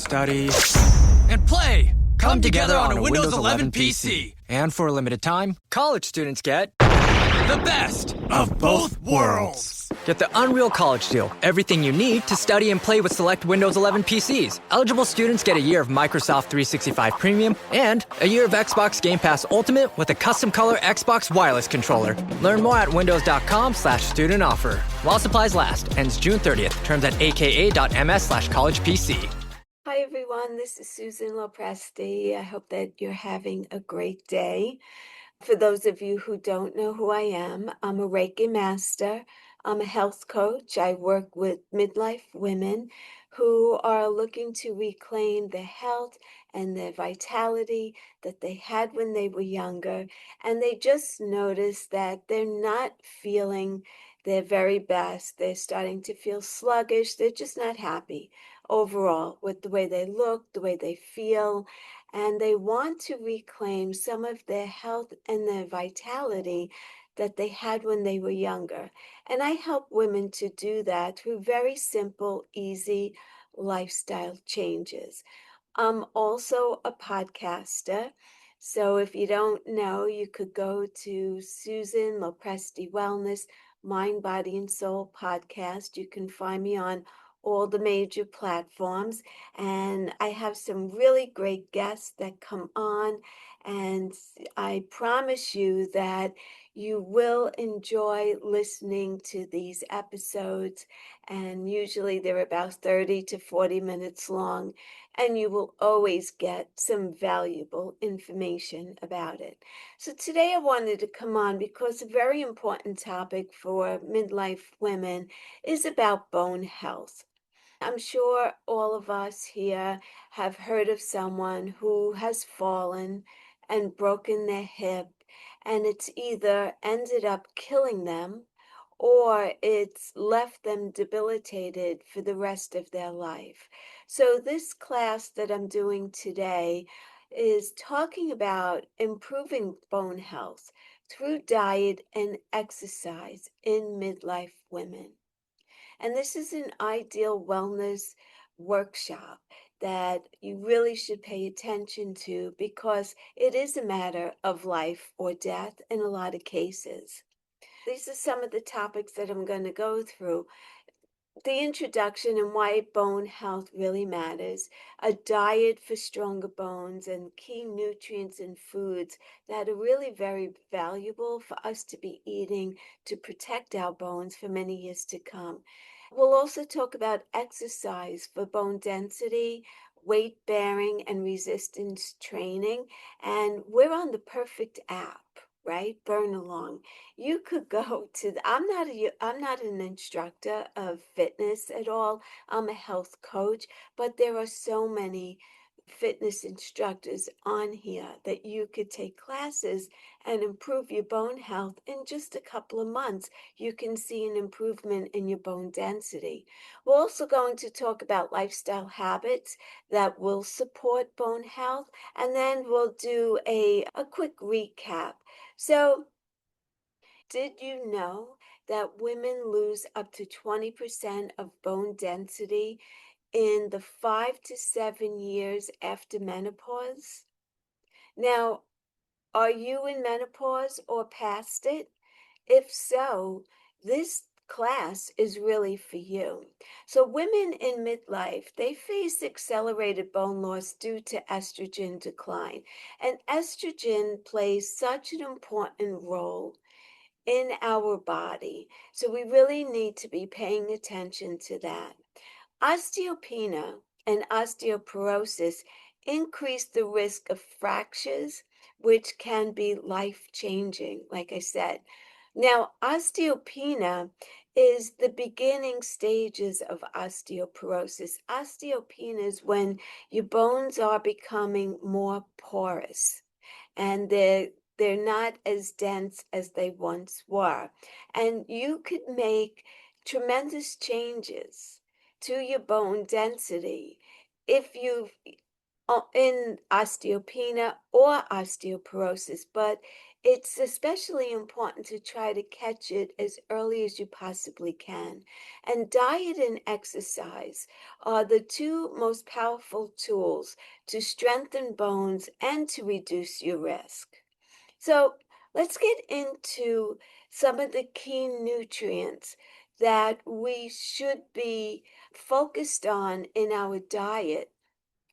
study, and play come together on a Windows 11 PC. And for a limited time, college students get The best of both worlds. Get the Unreal College Deal. Everything you need to study and play with select Windows 11 PCs. Eligible students get a year of Microsoft 365 Premium and a year of Xbox Game Pass Ultimate with a custom color Xbox wireless controller. Learn more at windows.com/student offer. While supplies last. Ends June 30th. Terms at aka.ms/collegepc. Hi everyone, this is Susan LoPresti. I hope that you're having a great day. For those of you who don't know who I am, I'm a Reiki master. I'm a health coach. I work with midlife women who are looking to reclaim their health and their vitality that they had when they were younger. And they just notice that they're not feeling their very best. They're starting to feel sluggish. They're just not happy overall with the way they look, the way they feel. And they want to reclaim some of their health and their vitality that they had when they were younger. And I help women to do that through very simple, easy lifestyle changes. I'm also a podcaster. So if you don't know, you could go to Susan LoPresti Wellness, Mind, Body, and Soul podcast. You can find me on all the major platforms, and I have some really great guests that come on, and I promise you that you will enjoy listening to these episodes, and usually they're about 30 to 40 minutes long, and you will always get some valuable information about it. So today I wanted to come on because a very important topic for midlife women is about bone health. I'm sure all of us here have heard of someone who has fallen and broken their hip, and it's either ended up killing them or it's left them debilitated for the rest of their life. So, this class that I'm doing today is talking about improving bone health through diet and exercise in midlife women. And this is an ideal wellness workshop that you really should pay attention to because it is a matter of life or death in a lot of cases. These are some of the topics that I'm going to go through. The introduction and why bone health really matters, a diet for stronger bones, and key nutrients and foods that are really very valuable for us to be eating to protect our bones for many years to come. We'll also talk about exercise for bone density, weight bearing, and resistance training. And we're on the perfect app, right? Burn Along. You could go to I'm not an instructor of fitness at all. I'm a health coach, but there are so many fitness instructors on here that you could take classes and improve your bone health in just a couple of months. You can see an improvement in your bone density. We're also going to talk about lifestyle habits that will support bone health, and then we'll do a quick recap. So, did you know that women lose up to 20% of bone density in the 5 to 7 years after menopause? Now, are you in menopause or past it? If so, this class is really for you. So women in midlife, they face accelerated bone loss due to estrogen decline. And estrogen plays such an important role in our body. So we really need to be paying attention to that. Osteopenia and osteoporosis increase the risk of fractures, which can be life-changing, like I said. Now, osteopenia is the beginning stages of osteoporosis. Osteopenia is when your bones are becoming more porous and they're not as dense as they once were. And you could make tremendous changes to your bone density if you in osteopenia or osteoporosis, but it's especially important to try to catch it as early as you possibly can. And diet and exercise are the two most powerful tools to strengthen bones and to reduce your risk. So let's get into some of the key nutrients that we should be focused on in our diet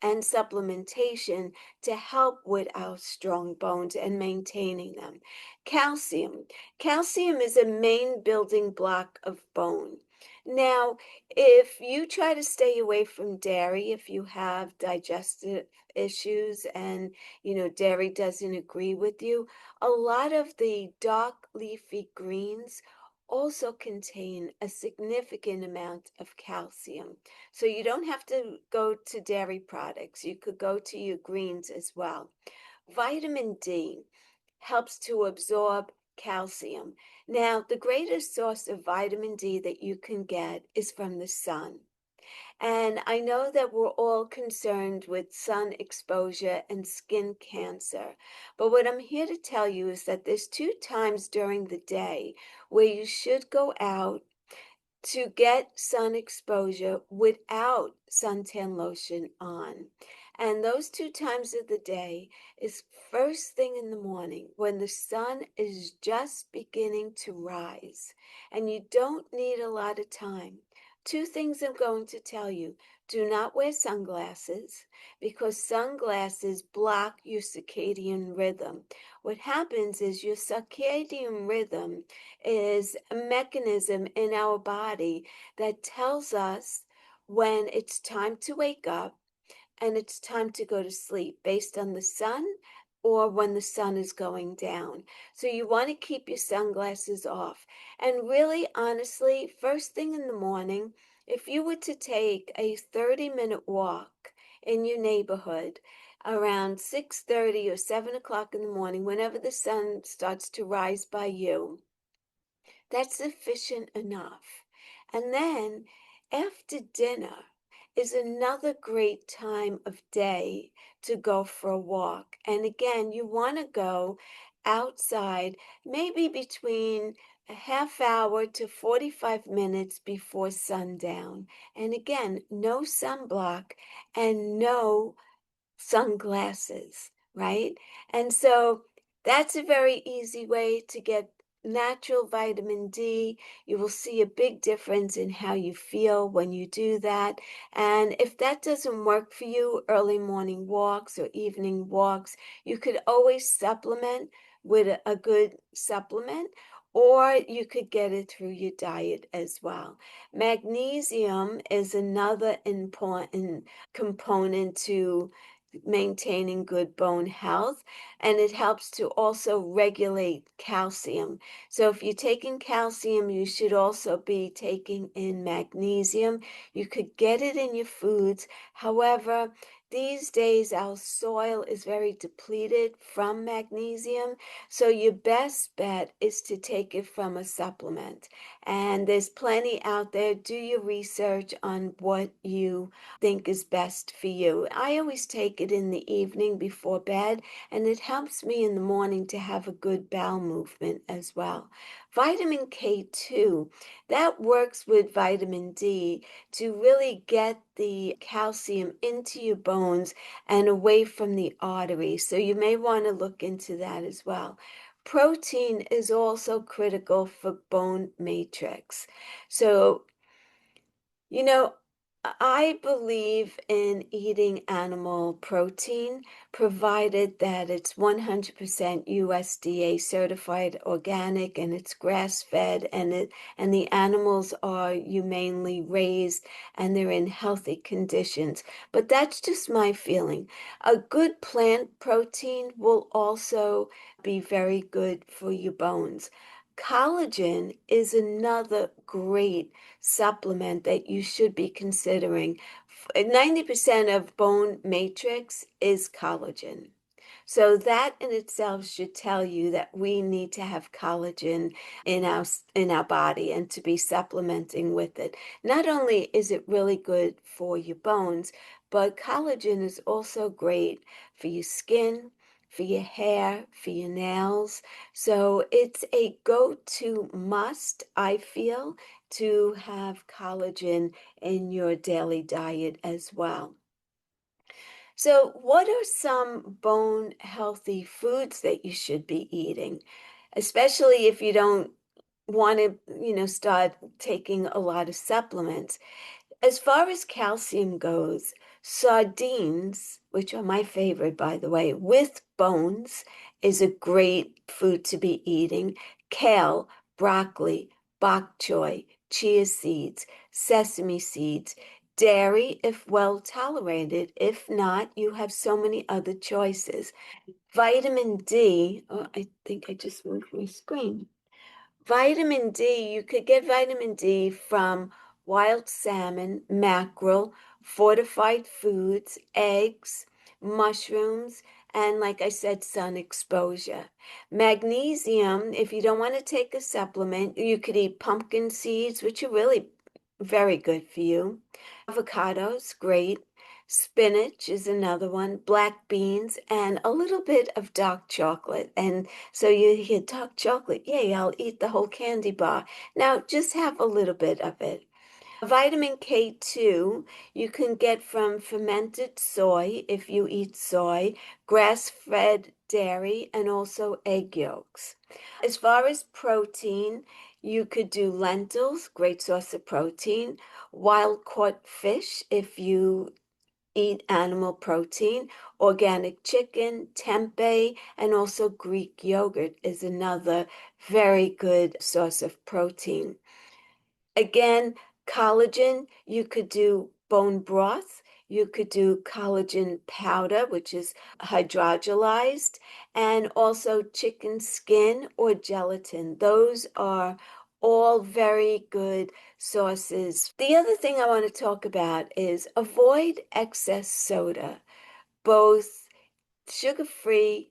and supplementation to help with our strong bones and maintaining them. Calcium. Calcium is a main building block of bone. Now, if you try to stay away from dairy, if you have digestive issues and dairy doesn't agree with you, a lot of the dark leafy greens also contain a significant amount of calcium. So you don't have to go to dairy products. You could go to your greens as well. Vitamin D helps to absorb calcium. Now, the greatest source of vitamin D that you can get is from the sun. And I know that we're all concerned with sun exposure and skin cancer. But what I'm here to tell you is that there's two times during the day where you should go out to get sun exposure without suntan lotion on. And those two times of the day is first thing in the morning when the sun is just beginning to rise and you don't need a lot of time. Two things I'm going to tell you. Do not wear sunglasses because sunglasses block your circadian rhythm. What happens is your circadian rhythm is a mechanism in our body that tells us when it's time to wake up and it's time to go to sleep based on the sun or when the sun is going down. So you want to keep your sunglasses off. And really, honestly, first thing in the morning, if you were to take a 30-minute walk in your neighborhood around 6:30 or 7 o'clock in the morning, whenever the sun starts to rise by you, that's sufficient enough. And then after dinner is another great time of day to go for a walk. And again, you want to go outside maybe between a half hour to 45 minutes before sundown. And again, no sunblock and no sunglasses, right? And so that's a very easy way to get natural vitamin D. You will see a big difference in how you feel when you do that. And if that doesn't work for you, early morning walks or evening walks, you could always supplement with a good supplement, or you could get it through your diet as well. Magnesium is another important component to maintaining good bone health, and it helps to also regulate calcium. So if you're taking calcium, you should also be taking in magnesium. You could get it in your foods. However, these days our soil is very depleted from magnesium, so your best bet is to take it from a supplement. And there's plenty out there. Do your research on what you think is best for you. I always take it in the evening before bed, and it helps me in the morning to have a good bowel movement as well. Vitamin K2, that works with vitamin D to really get the calcium into your bones and away from the arteries. So you may want to look into that as well. Protein is also critical for bone matrix. So you know, I believe in eating animal protein, provided that it's 100% USDA certified organic and it's grass-fed and the animals are humanely raised and they're in healthy conditions. But that's just my feeling. A good plant protein will also be very good for your bones. Collagen is another great supplement that you should be considering. 90% of bone matrix is collagen. So that in itself should tell you that we need to have collagen in our body and to be supplementing with it. Not only is it really good for your bones, but collagen is also great for your skin, for your hair, for your nails. So it's a go-to must, I feel, to have collagen in your daily diet as well. So, what are some bone healthy foods that you should be eating, especially if you don't want to, start taking a lot of supplements? As far as calcium goes, sardines, which are my favorite, by the way, with bones is a great food to be eating. Kale, broccoli, bok choy, chia seeds, sesame seeds, dairy, if well tolerated. If not, you have so many other choices. Vitamin D, oh, I think I just moved my screen. Vitamin D, you could get vitamin D from wild salmon, mackerel, fortified foods, eggs, mushrooms, and like I said, sun exposure. Magnesium, if you don't want to take a supplement, you could eat pumpkin seeds, which are really very good for you. Avocados, great. Spinach is another one, black beans, and a little bit of dark chocolate. And so you hear dark chocolate, yay, I'll eat the whole candy bar. Now, just have a little bit of it. Vitamin K2 you can get from fermented soy if you eat soy, grass-fed dairy, and also egg yolks. As far as protein, you could do lentils, great source of protein, wild-caught fish if you eat animal protein, organic chicken, tempeh, and also Greek yogurt is another very good source of protein. Again, collagen, you could do bone broth, you could do collagen powder, which is hydrolyzed, and also chicken skin or gelatin. Those are all very good sources. The other thing I want to talk about is avoid excess soda, both sugar-free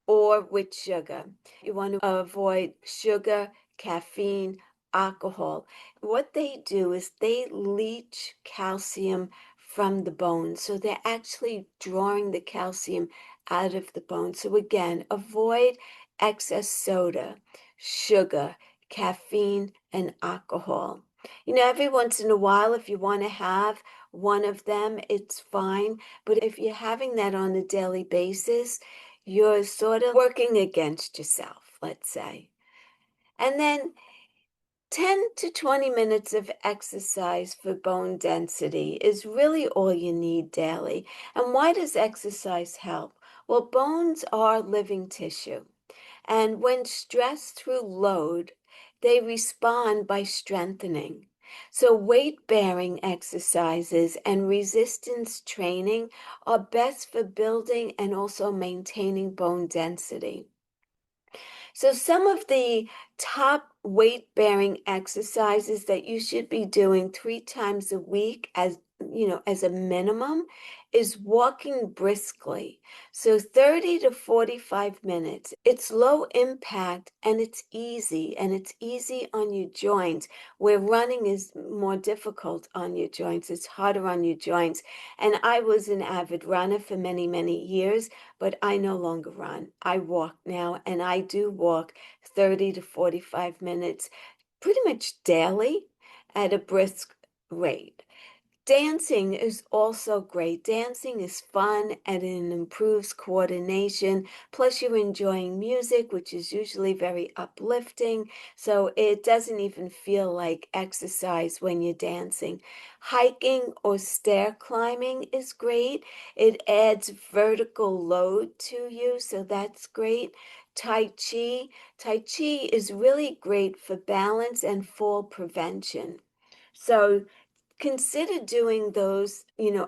or with sugar. You want to avoid sugar, caffeine, alcohol. What they do is they leach calcium from the bone. So they're actually drawing the calcium out of the bone. So again, avoid excess soda, sugar, caffeine, and alcohol. Every once in a while, if you want to have one of them, it's fine. But if you're having that on a daily basis, you're sort of working against yourself, let's say. And then 10 to 20 minutes of exercise for bone density is really all you need daily. And why does exercise help? Well, bones are living tissue. And when stressed through load, they respond by strengthening. So, weight bearing exercises and resistance training are best for building and also maintaining bone density. So, some of the top weight bearing exercises that you should be doing 3 times a week as a minimum is walking briskly. So 30 to 45 minutes. It's low impact and it's easy on your joints, where running is more difficult on your joints. It's harder on your joints. And I was an avid runner for many, many years, but I no longer run. I walk now, and I do walk 30 to 45 minutes pretty much daily at a brisk rate. Dancing is also great. Dancing is fun and it improves coordination. Plus, you're enjoying music, which is usually very uplifting. So it doesn't even feel like exercise when you're dancing. Hiking or stair climbing is great. It adds vertical load to you, so that's great. Tai Chi. Tai Chi is really great for balance and fall prevention. So consider doing those,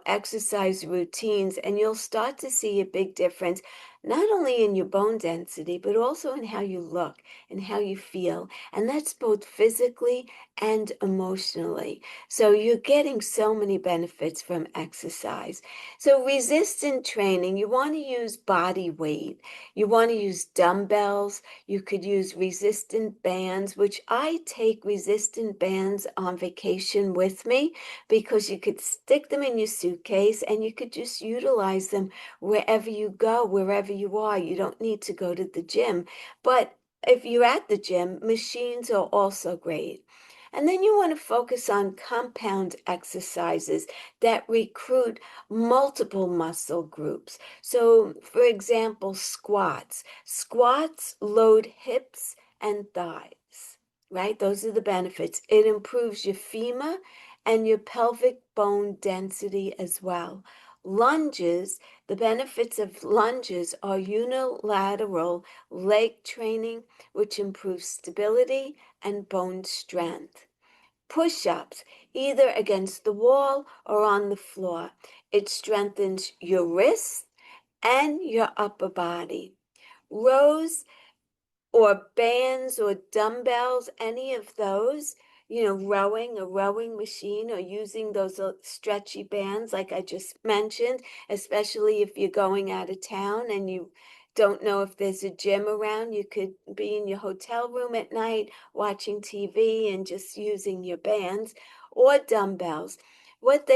exercise routines, and you'll start to see a big difference. not only in your bone density, but also in how you look and how you feel. And that's both physically and emotionally. So you're getting so many benefits from exercise. So resistant training, you want to use body weight. You want to use dumbbells. You could use resistant bands, which I take resistant bands on vacation with me because you could stick them in your suitcase and you could just utilize them wherever you go, wherever you are. You don't need to go to the gym. But if you're at the gym, machines are also great. And then you want to focus on compound exercises that recruit multiple muscle groups. So, for example, squats. Squats load hips and thighs, right? Those are the benefits. It improves your femur and your pelvic bone density as well. Lunges, the benefits of lunges are unilateral leg training, which improves stability and bone strength. Push-ups, either against the wall or on the floor. It strengthens your wrists and your upper body. Rows or bands or dumbbells, any of those, rowing, a rowing machine, or using those stretchy bands like I just mentioned, especially if you're going out of town and you don't know if there's a gym around. You could be in your hotel room at night watching TV and just using your bands or dumbbells. What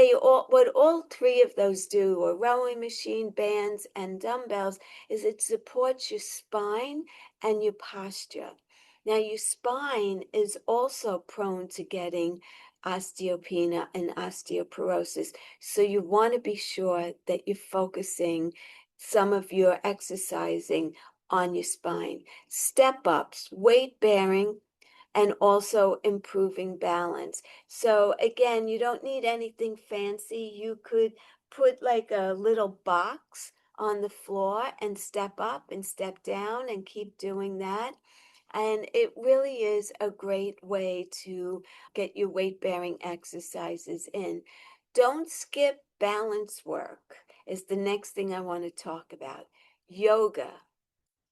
all three of those do, or rowing machine, bands, and dumbbells, is it supports your spine and your posture. Now, your spine is also prone to getting osteopenia and osteoporosis. So you want to be sure that you're focusing some of your exercising on your spine. Step ups, weight bearing, and also improving balance. So again, you don't need anything fancy. You could put like a little box on the floor and step up and step down and keep doing that. And it really is a great way to get your weight bearing exercises in. Don't skip balance work, is the next thing I want to talk about. Yoga.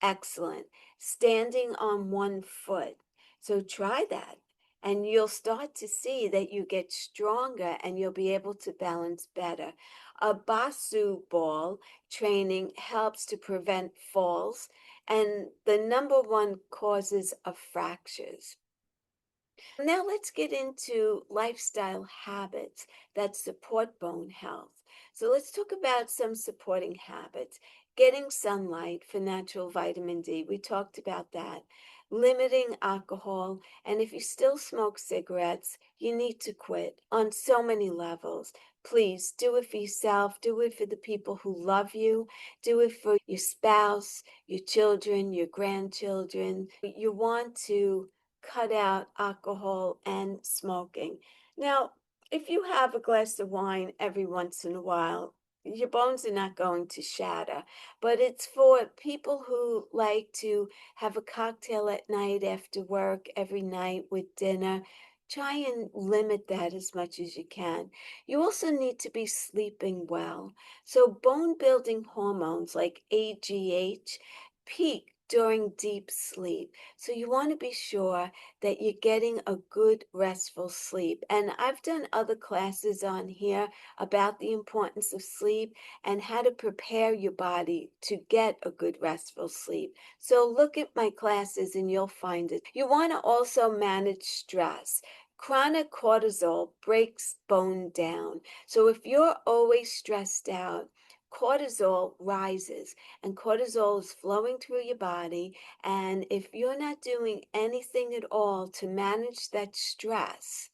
Excellent. Standing on one foot. So try that. And you'll start to see that you get stronger and you'll be able to balance better. A basu ball training helps to prevent falls and the number one causes of fractures. Now let's get into lifestyle habits that support bone health. So let's talk about some supporting habits. Getting sunlight for natural vitamin D. We talked about that. Limiting alcohol. And if you still smoke cigarettes, you need to quit on so many levels. Please do it for yourself. Do it for the people who love you. Do it for your spouse, your children, your grandchildren. You want to cut out alcohol and smoking. Now, if you have a glass of wine every once in a while, your bones are not going to shatter, but it's for people who like to have a cocktail at night after work every night with dinner. Try and limit that as much as you can. You also need to be sleeping well. So, bone building hormones like AGH peak during deep sleep. So, you want to be sure that you're getting a good restful sleep. And I've done other classes on here about the importance of sleep and how to prepare your body to get a good restful sleep. So look at my classes and you'll find it. You want to also manage stress. Chronic cortisol breaks bone down. So if you're always stressed out, cortisol rises and cortisol is flowing through your body, and if you're not doing anything at all to manage that stress,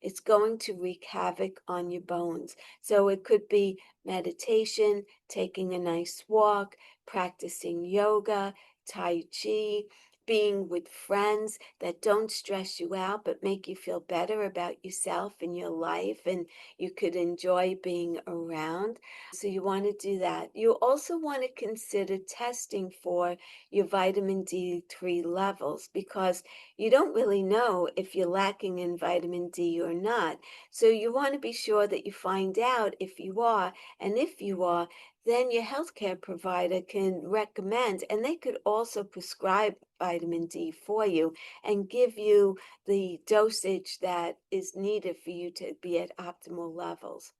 it's going to wreak havoc on your bones. So it could be meditation, taking a nice walk, practicing yoga, Tai Chi, being with friends that don't stress you out but make you feel better about yourself and your life, and you could enjoy being around. So you want to do that. You also want to consider testing for your vitamin D3 levels because you don't really know if you're lacking in vitamin D or not. So you want to be sure that you find out if you are, and if you are, then your healthcare provider can recommend, and they could also prescribe vitamin D for you and give you the dosage that is needed for you to be at optimal levels.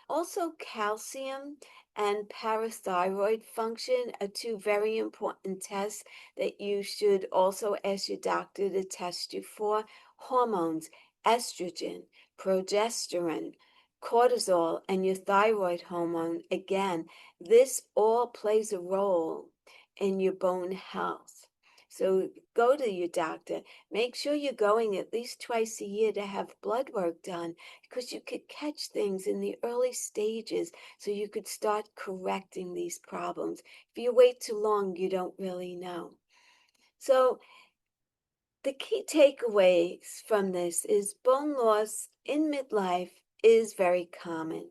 Also, calcium and parathyroid function are two very important tests that you should also ask your doctor to test you for. Hormones, estrogen, progesterone, cortisol, and your thyroid hormone. Again, this all plays a role in your bone health. So go to your doctor. Make sure you're going at least twice a year to have blood work done, because you could catch things in the early stages so you could start correcting these problems. If you wait too long, you don't really know. So the key takeaways from this is bone loss in midlife is very common,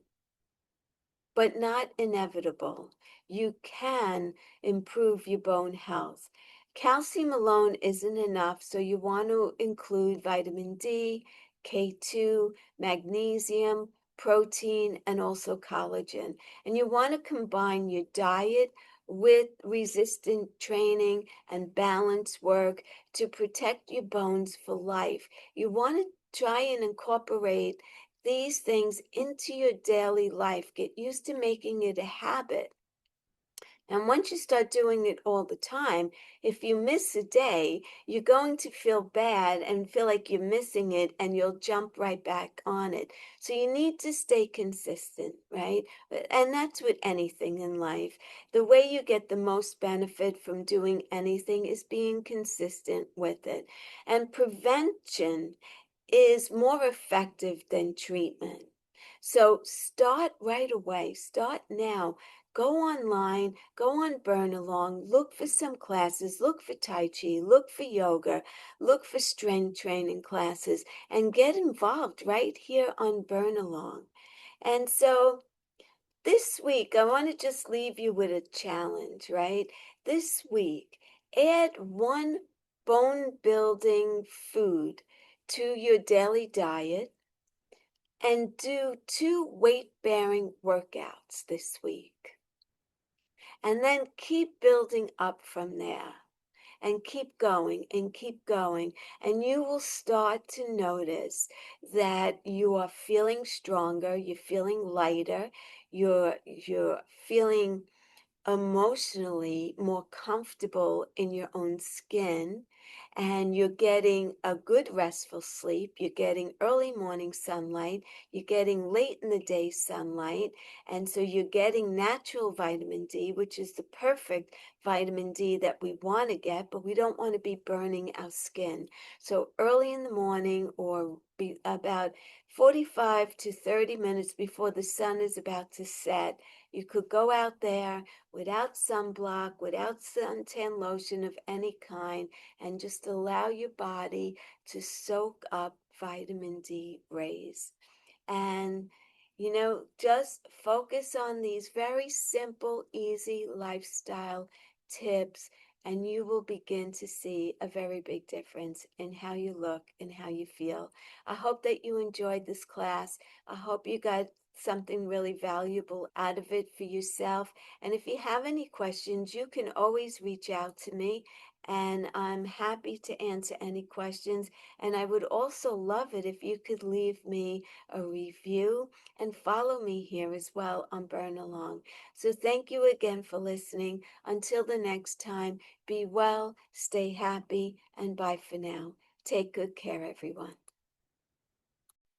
but not inevitable. You can improve your bone health. Calcium alone isn't enough, so you want to include vitamin D, K2, magnesium, protein, and also collagen. And you want to combine your diet with resistant training and balance work to protect your bones for life. You want to try and incorporate these things into your daily life. Get used to making it a habit. And once you start doing it all the time, if you miss a day, you're going to feel bad and feel like you're missing it, and you'll jump right back on it. So you need to stay consistent, right? And that's with anything in life. The way you get the most benefit from doing anything is being consistent with it. And prevention is more effective than treatment. So start right away. Start now. Go online, go on Burn Along, look for some classes, look for Tai Chi, look for yoga, look for strength training classes, and get involved right here on Burn Along. And so this week, I want to just leave you with a challenge, right? This week, add one bone building food to your daily diet and do 2 weight bearing workouts this week. And then keep building up from there and keep going and keep going. And you will start to notice that you are feeling stronger, you're feeling lighter, you're feeling emotionally more comfortable in your own skin, and you're getting a good restful sleep. You're getting early morning sunlight, you're getting late in the day sunlight, and so you're getting natural vitamin D, which is the perfect vitamin D that we want to get, but we don't want to be burning our skin. So early in the morning, or about 45 to 30 minutes before the sun is about to set, you could go out there without sunblock, without suntan lotion of any kind, and just allow your body to soak up vitamin D rays. And, just focus on these very simple, easy lifestyle tips, and you will begin to see a very big difference in how you look and how you feel. I hope that you enjoyed this class. I hope you got something really valuable out of it for yourself. And if you have any questions, you can always reach out to me, and I'm happy to answer any questions. And I would also love it if you could leave me a review and follow me here as well on Burn Along. So thank you again for listening. Until the next time, be well, stay happy, and bye for now. Take good care, everyone.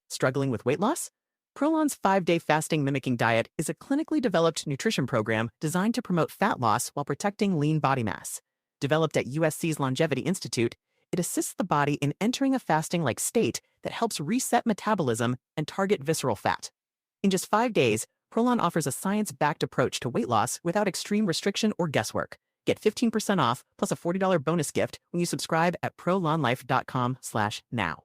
Struggling with weight loss? Prolon's 5-day fasting mimicking diet is a clinically developed nutrition program designed to promote fat loss while protecting lean body mass. Developed at USC's Longevity Institute, it assists the body in entering a fasting-like state that helps reset metabolism and target visceral fat. In just 5 days, Prolon offers a science-backed approach to weight loss without extreme restriction or guesswork. Get 15% off plus a $40 bonus gift when you subscribe at prolonlife.com/now.